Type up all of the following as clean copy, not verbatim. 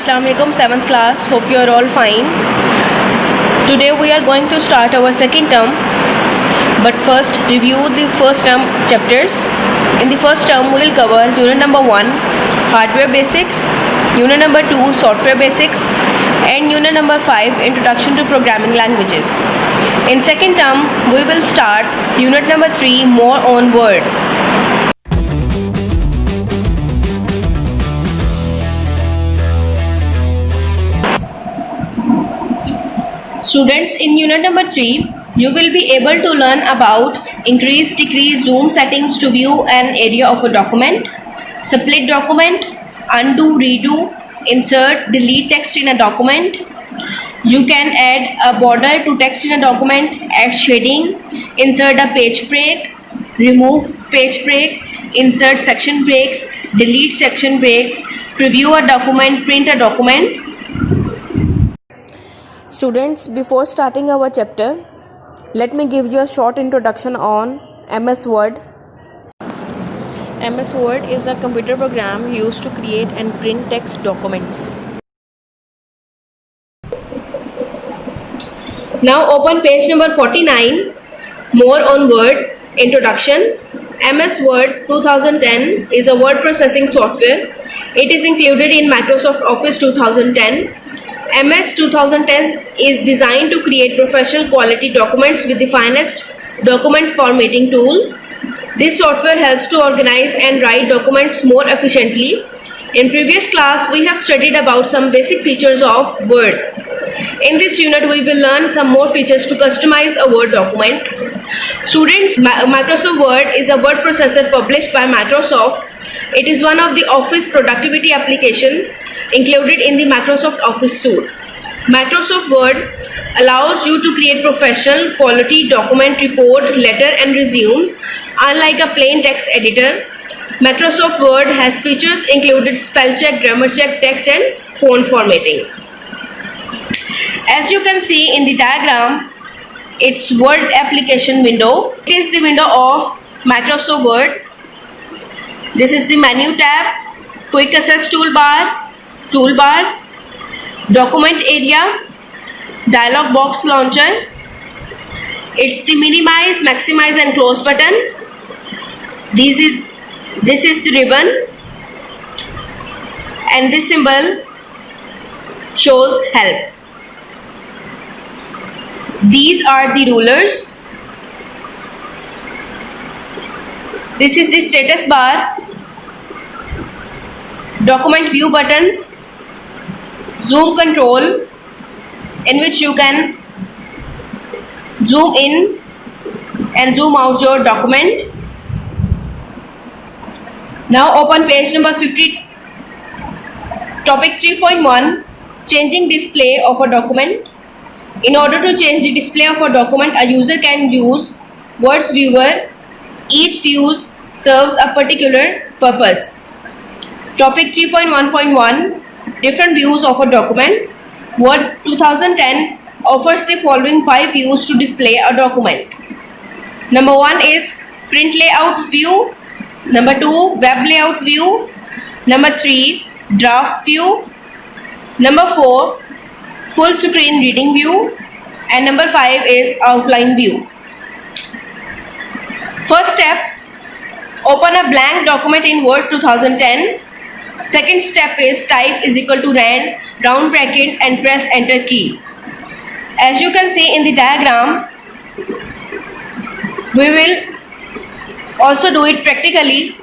Assalamualaikum 7th class. Hope you are all fine. Today we are going to start our second term. But first review the first term chapters. In the first term we will cover unit number 1 hardware basics, unit number 2 software basics, and unit number 5 introduction to programming languages. In second term we will start unit number 3 more on Word. Students, in unit number 3, you will be able to learn about increase, decrease, zoom settings to view an area of a document, split document, undo, redo, insert, delete text in a document. You can add a border to text in a document, add shading, insert a page break, remove page break, insert section breaks, delete section breaks, preview a document, print a document. Students, before starting our chapter, let me give you a short introduction on MS Word. MS Word is a computer program used to create and print text documents. Now open page number 49, more on Word, introduction. MS Word 2010 is a word processing software. It is included in Microsoft Office 2010. MS 2010 is designed to create professional quality documents with the finest document formatting tools. This software helps to organize and write documents more efficiently. In previous class, we have studied about some basic features of Word. In this unit, we will learn some more features to customize a Word document. Students, Microsoft Word is a word processor published by Microsoft. It is one of the Office productivity application included in the Microsoft Office suite. Microsoft Word allows you to create professional quality document, report, letter and resumes. Unlike a plain text editor, Microsoft Word has features included spell check, grammar check, text and font formatting. As you can see in the diagram, it's Word application window. It is the window of Microsoft Word. This is the menu tab, quick access toolbar, document area, dialog box launcher. It's the minimize, maximize and close button. This is the ribbon, and this symbol shows help. These are the rulers. This is the status bar, document view buttons, zoom control, in which you can zoom in and zoom out your document. Now open page number 50, topic 3.1, changing display of a document. In order to change the display of a document, a user can use Word's viewer. Each view serves a particular purpose. Topic 3.1.1, different views of a document. Word 2010 offers the following 5 views to display a document. Number 1 is print layout view. Number 2, web layout view. Number 3, draft view. Number 4, full screen reading view. And number 5 is outline view. First step, open a blank document in Word 2010. Second step is type is equal to round bracket and press enter key. As you can see in the diagram, we will also do it practically.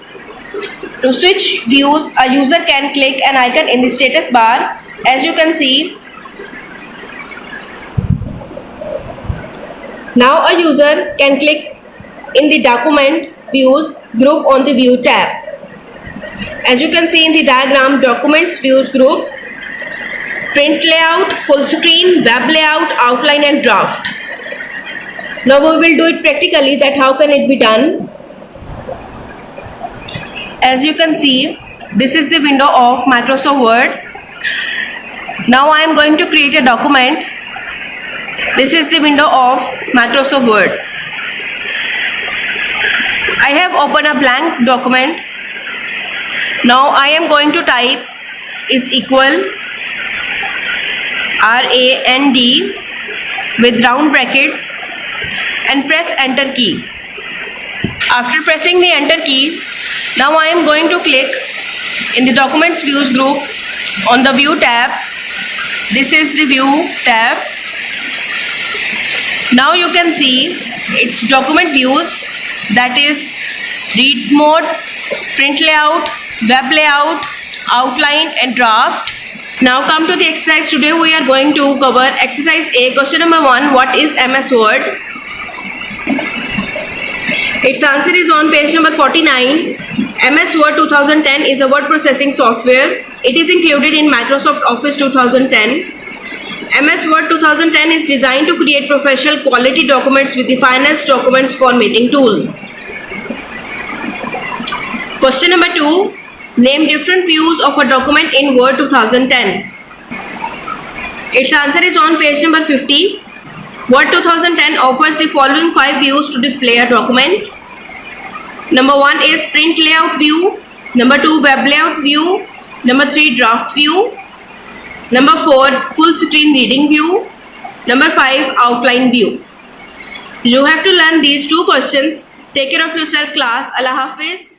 To switch views, a user can click an icon in the status bar. As you can see, now a user can click in the document views group on the view tab. As you can see in the diagram, documents views group, print layout, full screen, web layout, outline and draft. Now we will do it practically, that how can it be done. As you can see, this is the window of Microsoft Word. Now I am going to create a document. This is the window of Microsoft Word. I have opened a blank document. Now I am going to type is equal RAND with round brackets and press enter key. After pressing the enter key, now I am going to click in the documents views group on the view tab. This is the view tab. Now you can see its document views, that is read mode, print layout, web layout, outline and draft. Now come to the exercise. Today we are going to cover exercise A. Question number 1. What is MS Word? Its answer is on page number 49. MS Word 2010 is a word processing software. It is included in Microsoft Office 2010. MS Word 2010 is designed to create professional quality documents with the finest documents formatting tools. Question number 2. Name different views of a document in Word 2010. Its answer is on page number 50. Word 2010 offers the following 5 views to display a document. Number 1 is print layout view. Number 2, web layout view. Number 3, draft view. Number 4, full screen reading view. Number 5, outline view. You have to learn these 2 questions. Take care of yourself, class. Allah Hafiz.